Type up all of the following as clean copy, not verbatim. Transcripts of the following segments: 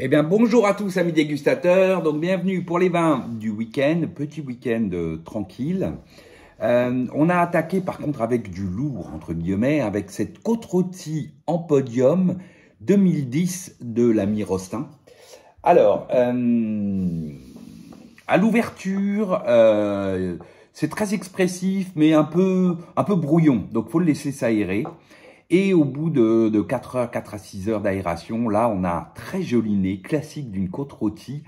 Eh bien, bonjour à tous, amis dégustateurs. Donc, bienvenue pour les vins du week-end, petit week-end tranquille. On a attaqué, par contre, avec du lourd, entre guillemets, avec cette côte rôtie en podium 2010 de l'ami Rostin. Alors, à l'ouverture, c'est très expressif, mais un peu brouillon. Donc, il faut le laisser s'aérer. Et au bout de 4 heures, 4 à 6 heures d'aération, là, on a un très joli nez, classique d'une côte rôtie,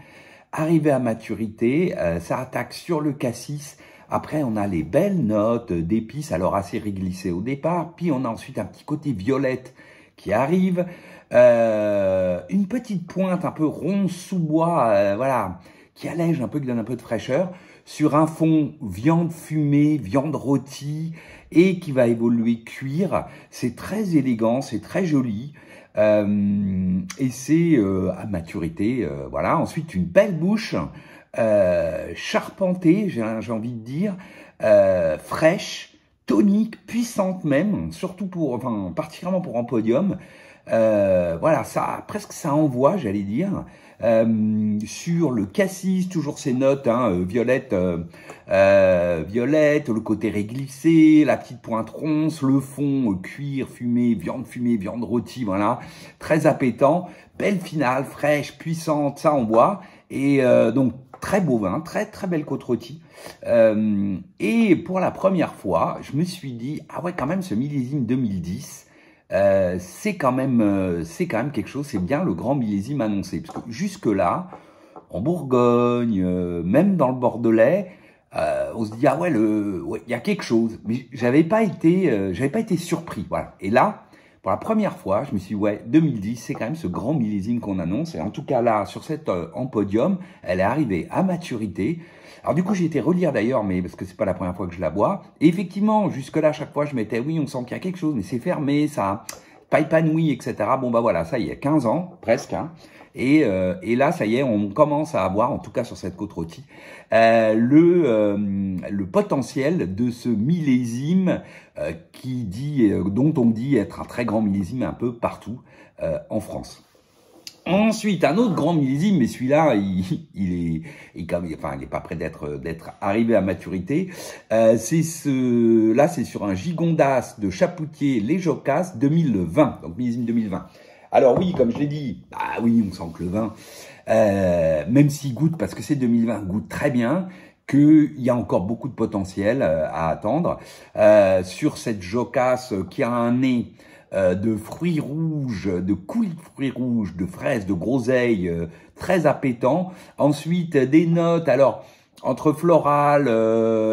arrivé à maturité, ça attaque sur le cassis. Après, on a les belles notes d'épices, alors assez réglissées au départ. Puis, on a ensuite un petit côté violette qui arrive. Une petite pointe un peu ronde sous bois, voilà, qui allège un peu, qui donne un peu de fraîcheur. Sur un fond viande fumée, viande rôtie et qui va évoluer cuir. C'est très élégant, c'est très joli et c'est à maturité. Voilà. Ensuite, une belle bouche charpentée, j'ai envie de dire, fraîche, tonique, puissante même, surtout particulièrement pour un podium. Voilà, presque ça envoie, j'allais dire. Sur le cassis, toujours ces notes, violette, violette, le côté réglissé, la petite pointe ronce, le fond cuir, fumé, viande rôtie, voilà, très appétant, belle finale, fraîche, puissante, ça envoie, et donc très beau vin, très belle côte rôtie. Et pour la première fois, je me suis dit, ah ouais, quand même, ce millésime 2010, c'est quand même quelque chose, c'est bien le grand millésime annoncé. Parce que jusque-là, en Bourgogne, même dans le Bordelais, on se dit, ah ouais, il y a quelque chose. Mais j'avais pas été surpris, voilà. Et là, pour la première fois, je me suis dit, ouais, 2010, c'est quand même ce grand millésime qu'on annonce. Et en tout cas, là, sur cette en podium, elle est arrivée à maturité. Alors du coup, j'ai été relire d'ailleurs, mais parce que c'est pas la première fois que je la bois. Et effectivement, jusque-là, à chaque fois, je m'étais, oui, on sent qu'il y a quelque chose, mais c'est fermé, ça pas épanoui, etc. Bon, bah voilà, ça y est, 15 ans, presque. Et là, ça y est, on commence à avoir, en tout cas sur cette côte rôtie, le potentiel de ce millésime dont on dit être un très grand millésime un peu partout en France. Ensuite, un autre grand millésime, mais celui-là, il est pas prêt d'être arrivé à maturité. Là, c'est sur un Gigondas de Chapoutier Les Jocas 2020, donc millésime 2020. Alors oui, comme je l'ai dit, bah oui, on sent que le vin, même s'il goûte, parce que c'est 2020, goûte très bien, qu'il y a encore beaucoup de potentiel à attendre. Sur cette Jocas qui a un nez de fruits rouges, de coulis de fruits rouges, de fraises, de groseilles, très appétant. Ensuite, des notes, alors, entre floral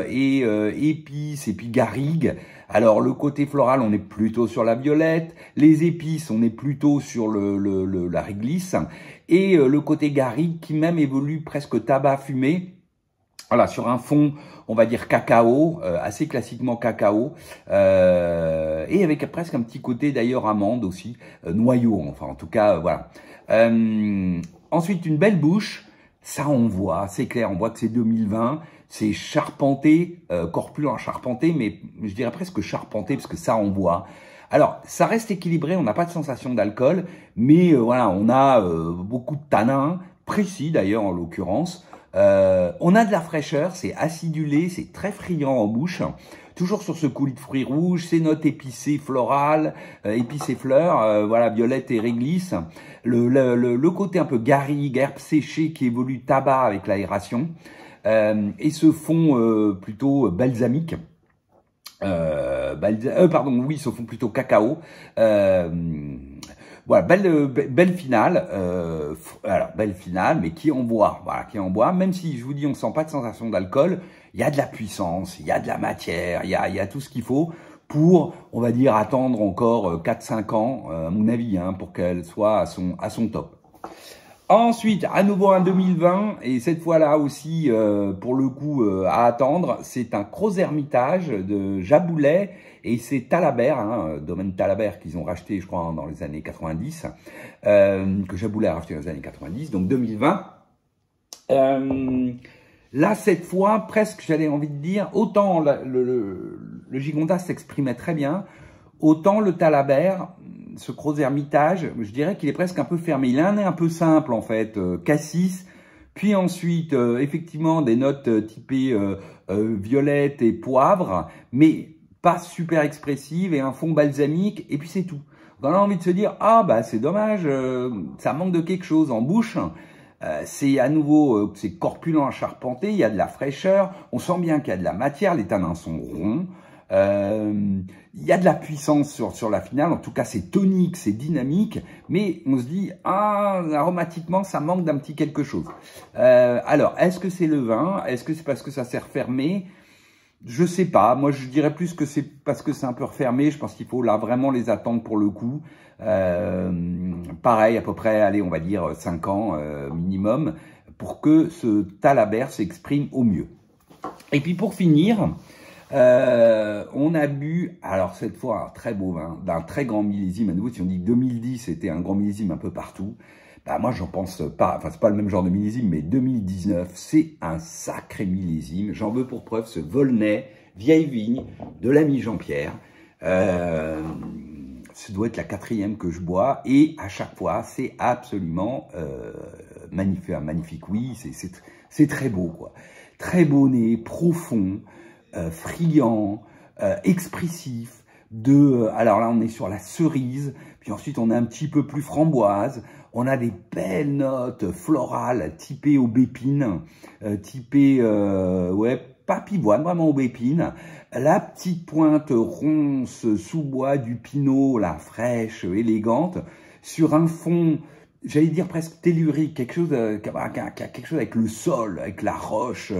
et épices, et puis garrigue. Alors, le côté floral, on est plutôt sur la violette. Les épices, on est plutôt sur la réglisse. Et le côté garrigue, qui même évolue presque tabac fumé. Voilà, sur un fond, on va dire cacao, assez classiquement cacao, et avec presque un petit côté d'ailleurs amande aussi, noyau, enfin en tout cas, voilà. Ensuite, une belle bouche, ça on voit, c'est clair, on voit que c'est 2020, c'est charpenté, corpulent charpenté, mais je dirais presque charpenté, parce que ça on voit. Alors, ça reste équilibré, on n'a pas de sensation d'alcool, mais voilà, on a beaucoup de tanins, précis d'ailleurs en l'occurrence. On a de la fraîcheur, c'est acidulé, c'est très friand en bouche. Toujours sur ce coulis de fruits rouges, ces notes épicées florales, épices et fleurs, voilà, violette et réglisse. Le côté un peu garrigue, herbe séchée qui évolue tabac avec l'aération. Et ce fond plutôt balsamique. Ce fond plutôt cacao. Voilà, belle finale, alors belle finale, mais qui envoie, voilà, qui envoie. Même si je vous dis, on sent pas de sensation d'alcool, il y a de la puissance, il y a de la matière, il y a tout ce qu'il faut pour, on va dire, attendre encore 4-5 ans, à mon avis, pour qu'elle soit à son top. Ensuite, à nouveau un 2020, et cette fois-là aussi, pour le coup, à attendre, c'est un Gros Hermitage de Jaboulet, et c'est Talabert, domaine Talabert qu'ils ont racheté, je crois, dans les années 90, que Jaboulet a racheté dans les années 90, donc 2020. Là, cette fois, presque, j'avais envie de dire, autant le Gigondas s'exprimait très bien, autant le Talabert, ce Gros Hermitage, je dirais qu'il est presque un peu fermé. Il a un nez un peu simple en fait, cassis. Puis ensuite, effectivement, des notes typées violette et poivre, mais pas super expressives et un fond balsamique, et puis c'est tout. On a envie de se dire, ah bah c'est dommage, ça manque de quelque chose en bouche. C'est à nouveau, c'est corpulent à charpenter, il y a de la fraîcheur, on sent bien qu'il y a de la matière, les tanins sont ronds. Il y a de la puissance sur la finale, en tout cas c'est tonique, c'est dynamique, mais on se dit, ah, aromatiquement ça manque d'un petit quelque chose. Alors, est-ce que c'est le vin? Est-ce que c'est parce que ça s'est refermé? Je sais pas, moi je dirais plus que c'est parce que c'est un peu refermé, je pense qu'il faut là vraiment les attendre pour le coup. Pareil, à peu près, allez, on va dire 5 ans minimum, pour que ce Talabert s'exprime au mieux. Et puis pour finir, on a bu, alors cette fois, un très beau vin, d'un très grand millésime. À nouveau, si on dit que 2010, c'était un grand millésime un peu partout, bah moi, j'en pense pas, enfin, c'est pas le même genre de millésime, mais 2019, c'est un sacré millésime. J'en veux pour preuve ce Volnay, vieille vigne, de l'ami Jean-Pierre. Ce doit être la 4e que je bois, et à chaque fois, c'est absolument magnifique. Oui, c'est très beau, quoi. Très beau nez, profond, friand, expressif, alors là on est sur la cerise, puis ensuite on est un petit peu plus framboise, on a des belles notes florales typées aubépine, typées, ouais, pas pivoine, vraiment aubépine, la petite pointe ronce sous bois du pinot, la fraîche, élégante, sur un fond, j'allais dire presque tellurique, quelque chose qui a quelque chose avec le sol, avec la roche,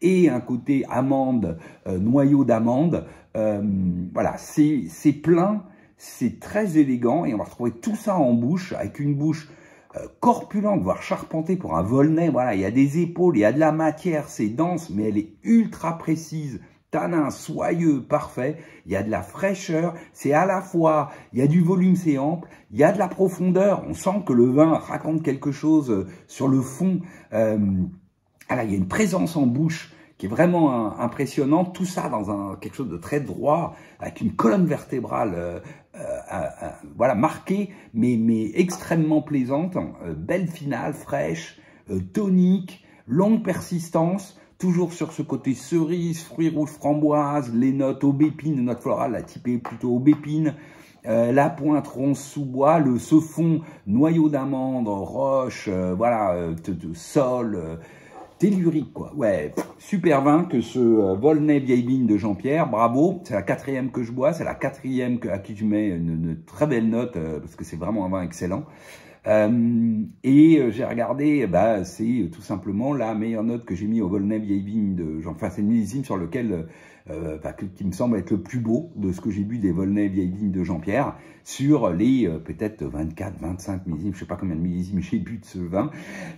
et un côté amande, noyau d'amande. Voilà, c'est plein, c'est très élégant, et on va retrouver tout ça en bouche, avec une bouche corpulente, voire charpentée pour un Volnay. Voilà, il y a des épaules, il y a de la matière, c'est dense, mais elle est ultra précise. Tanin soyeux, parfait, il y a de la fraîcheur, c'est à la fois, il y a du volume, c'est ample, il y a de la profondeur, on sent que le vin raconte quelque chose sur le fond. Voilà, il y a une présence en bouche qui est vraiment impressionnante, tout ça dans quelque chose de très droit, avec une colonne vertébrale voilà, marquée, mais extrêmement plaisante, belle finale, fraîche, tonique, longue persistance, toujours sur ce côté cerise, fruits rouges, framboise, les notes aubépine, les notes florales, la typée plutôt aubépine, la pointe ronce sous bois, ce fond noyau d'amande, roche, voilà, sol, tellurique, quoi. Ouais, super vin que ce Volnay vieille vigne de Jean-Pierre, bravo. C'est la 4e que je bois, c'est la 4e à qui je mets une très belle note, parce que c'est vraiment un vin excellent. J'ai regardé, bah, c'est tout simplement la meilleure note que j'ai mis au Volnay vieille vigne de Jean-Pierre. Enfin, c'est le millésime sur lequel, qui me semble être le plus beau de ce que j'ai bu des Volnay vieille vigne de Jean-Pierre, sur les peut-être 24, 25 millésimes, je sais pas combien de millésimes j'ai bu de ce vin,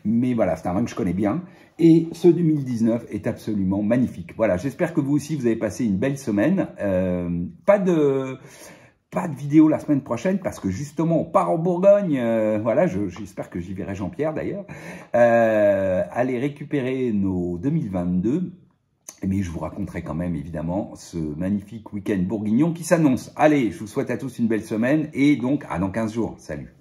mais voilà, c'est un vin que je connais bien, et ce 2019 est absolument magnifique. Voilà, j'espère que vous aussi, vous avez passé une belle semaine. Pas de vidéo la semaine prochaine parce que justement on part en Bourgogne, voilà, j'espère que j'y verrai Jean-Pierre d'ailleurs, aller récupérer nos 2022, mais je vous raconterai quand même évidemment ce magnifique week-end bourguignon qui s'annonce. Allez, je vous souhaite à tous une belle semaine et donc à dans 15 jours, salut.